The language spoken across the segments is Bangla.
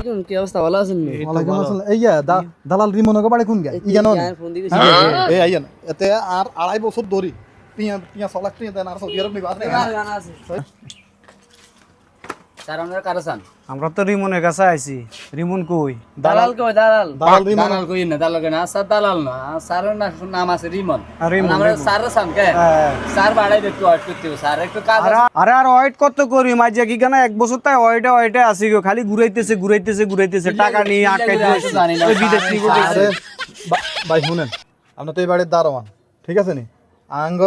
আলাইকুম, কি অবস্থা, ভালো আছেন? ওয়ালাইকুম আসসালাম। এইয়া দালাল রিমনকে বাড়ি কোন গে ই জানো ফোন দিয়েছি। এই আইয়া না এতে আর 2.5 বছর ধরি টিয়া টিয়া 6 লাখ টিয়া দেন আর সৌদি আরব নিবা গানা আছে স্যার, আমরা কারাসান। আমরা তো রিমনের কাছে আইছি। রিমন কই? দালাল কই? দালাল রিমন দালাল কই না, দালাল কই না, স্যার দালাল না, স্যারের নাম আছে রিমন। রিমন, আমরা রিমন। স্যার সান কে স্যার বাড়াই একটু ওয়েট করতে হবে, স্যার একটু কাজ আছে। আরে আর ওয়েট কত করি মাঝে কি কেন 1 বছর তাই ওয়েটে আসি গো, খালি ঘুরাইতেছে টাকা নিয়ে আটকাই দিয়েছে জানি না। ওই বিদেশ নিয়ে আরে ভাই শুনেন, আমরা তো এই বাড়ির দারোয়ান, ঠিক আছে নি? আঙ্গ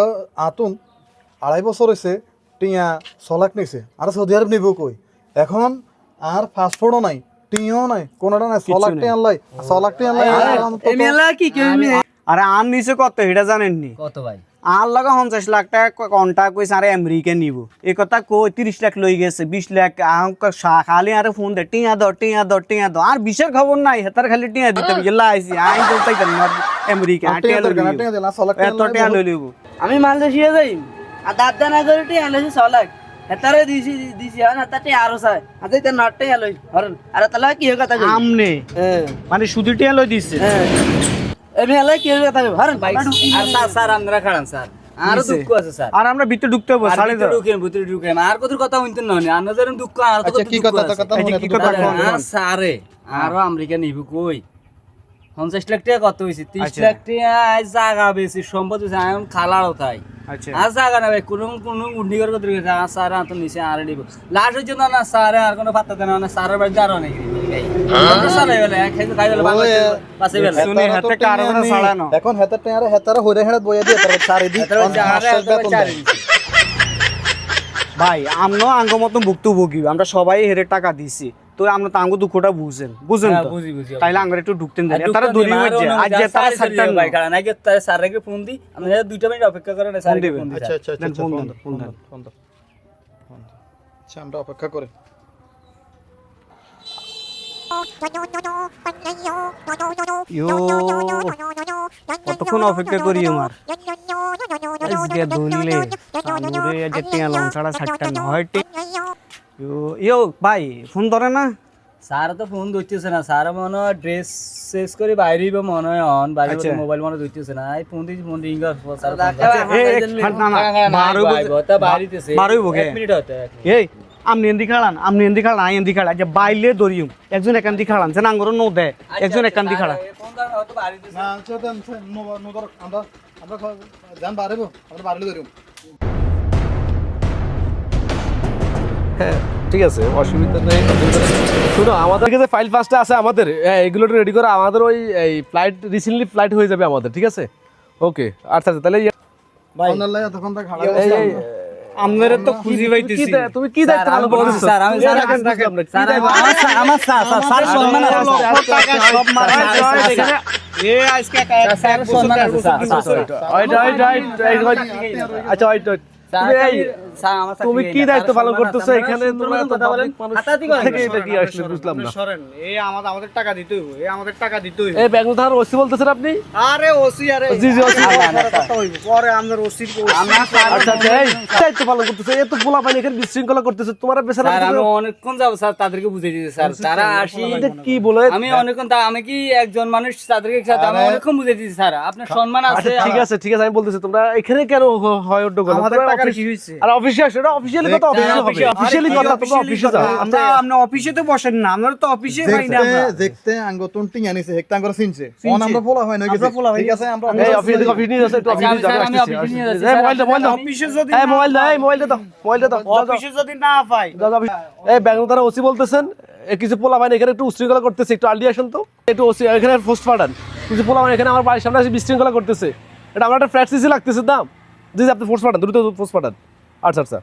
আতুন 2.5 বছর হইছে টিয়া 6 লাখ নিছে আর সৌদি আরব নিব কই? এখন আর পাসপোর্টও নাই, টিয়াও নাই, কোনটা নাই। 6 লাখ টিয়া আনলাই, 6 লাখ টিয়া আনলাই। এই মেলা কি কেউ আরে আন নিছে কত এটা জানেন নি? কত ভাই? আর লাগা 50 লাখ টাকা কন্টাক্ট কইছে আরে আমেরিকা নিব। এই কথা কই 30 লাখ লই গেছে, 20 লাখ খালি আরে ফোন দে টিয়া দাও আর বিশের খবর নাই, হেতার খালি টিয়া দিতে গেলা আইছি আই তো তাই কেন আমেরিকা টিয়া লই টিয়া দিলা 6 লাখ এত টিয়া লই লিব। আমি মালয়েশিয়া যাই আর দাদা না করে টি আনলে 6 লাখ হেতারে দিছি আর হেতাতে আরো চাই আজ এটা নটে আলোই হরন আর তালা কি কথা কই আমনে মানে শুধু টিয়া লই দিছে। আমি আলাই কি কথা কই হরন ভাই। আর স্যার আমরা খাড়ান স্যার, আরো দুঃখ আছে স্যার। আর আমরা ভিতরে ঢুকতে হবে সাড়ে ভিতরে ঢুকেন আর কত কথা হইতেন না, আর যেরকম দুঃখ আর কত আচ্ছা কি কথা কথা এই যে কি কথা কোন? স্যারে আরো আমেরিকা নিব কই? 50 লাখ টাকা কত হইছে? 30 লাখ টাকা জায়গা বেশি সম্পদ হইছে এখন খালাড়ও তাই। আচ্ছা আর জায়গা না ভাই, কোনো উন্নিগর কত গেছে আর স্যার তো নিচে আর নিব লাস্ট হইছে না স্যার আর কোনো পাত্তা দেন না, স্যারের বাড়ি দাঁড়াও নাকি সালাই বেলা খাই বেলা পাশে বেলা শুনি হাতে কারো না ছাড়ানো। এখন হেতার টিয়া আর হেতার হইরে হেড়ে বইয়া দিয়ে তারপর সারি দি ভাই আমনো আঙ্গ মতন ভুক্তভোগী, আমরা সবাই হেরে টাকা দিছি, তো আমরা তো আঙ্গ দুঃখটা বুঝেন তো? বুঝি তাইলে আঙ্গরে একটু ঢুকতেন দেন। তারা দড়ি হচ্ছে আজ যে তারা সাতটা ভাই কারণ নাকি তার স্যারকে ফোন দি, আমরা 2 মিনিট অপেক্ষা করেন স্যারকে ফোন দি। আচ্ছা আচ্ছা দেন আচ্ছা ফোন ফোন দেন, ফোন দেন। ফোন দাও। আচ্ছা আমরা অপেক্ষা করি। কতক্ষণ অপেক্ষা করি আমার আজকে ধরলে আমরে আজ টিয়া লং ছাড়া সাতটা না হয় ইয়ো ভাই ফোন ধরে না। স্যার তো ফোন ধরতেছে না, স্যার মনে হয় ড্রেস শেষ করে বাইরে মনে হয় অন বাইরে মোবাইল মনে ধরতেছে না। এই ফোন দিয়েছি, ফোন রিং স্যার এক মিনিট হতে এই আমনি এন্দি খাড়ান আই এন্দি খাড়া যে বাইলে দরিয়ম একজন একান্তি খাড়ান যে নাঙ্গর নো দে একজন একান্তি খাড়া। না আচ্ছা দেন নদর আমরা জান বাড়াবো, আমরা বাড়ালে ধরিম। হ্যাঁ ঠিক আছে, অসুবিধা নেই। শুনো আমাদের কাছে ফাইল ফাস্টে আছে আমাদের, এগুলো রেডি করে আমাদের ওই ফ্লাইট রিসেন্টলি ফ্লাইট হয়ে যাবে আমাদের, ঠিক আছে? ওকে আচ্ছা আচ্ছা তাহলে ভাই অনলাইন তখন তা খাড়া আমনের তো খুঁজি পাইতেছি। তুমি কি দায়িত্ব পালন করতেছো? স্যার আমি স্যার আমার স্যার সম্মান আছে টাকা সব মারা এখানে এ আজকে স্যার সম্মান আছে আচ্ছা তুমি কি দায়িত্ব পালন করতেছো এখানে? তোমরা কথা বলেন কি আসলে বুঝলাম না। সরেন এই আমাদের টাকা দিতে হইব, এই আমাদের টাকা দিতে হইব। এই ব্যাংক থানার ওসি বলতেছেন আপনি? আরে ওসি আরে জি জি ওসি কথা হইব পরে আমাদের ওসি আচ্ছা আচ্ছা এই দায়িত্ব পালন করতেছে, এত পোলা পানি এখানে বিশৃঙ্খলা করতেছে, তোমার বেচারা স্যার আমি অনেকক্ষণ যাবো স্যার তাদেরকে বুঝিয়ে দিয়েছি স্যার, তারা আসি কি বলে? আমি অনেকক্ষণ আমি কি একজন মানুষ তাদেরকে সাথে আমি অনেকক্ষণ বুঝিয়ে দিয়েছি স্যার আপনার সম্মান আছে। আচ্ছা ঠিক আছে ঠিক আছে, আমি বলতেছি তোমরা এখানে কেন হয় ওড্ডগোল? আমাদের টাকা কি হইছে? আর অফিসে আসো, এটা অফিশিয়ালি কথা, অফিশিয়ালি কথা, তোমরা অফিসে যাও। আমরা অফিসে তো বসেন না, আমরা তো অফিসে পাই না। আমরা দেখতে আঙ্গতন টিয়া নিছে হেক্তা আঙ্গর চিনছে অন আমরা ফলো হয় না গেছে, ঠিক আছে? আমরা এই অফিস নিয়ে যাচ্ছে, একটু অফিসে যাবে। আমি অফিসে নিয়ে যাচ্ছি এই মোবাইল দাও অফিসে যদি এই মোবাইল দাও, এই মোবাইলটা দাও, মোবাইলটা দাও। অফিসে যদি না পাই এই ব্যাংক থানার ওসি বলতেছেন কিছু পোলা পানি এখানে একটু উশৃঙ্খলা করতেছে, একটু আলডি আসেন তো, একটু ওসি এখানে পোস্ট পাঠান। কিছু পোলা পানি এখানে আমার বাড়ির সামনে এসে বিশৃঙ্খলা করতেছে, এটা আমার একটা ফ্ল্যাট সিসি লাগতেছে দাম। জি আপনি পোস্ট পাঠান, দ্রুত পোস্ট পাঠান। আচ্ছা আচ্ছা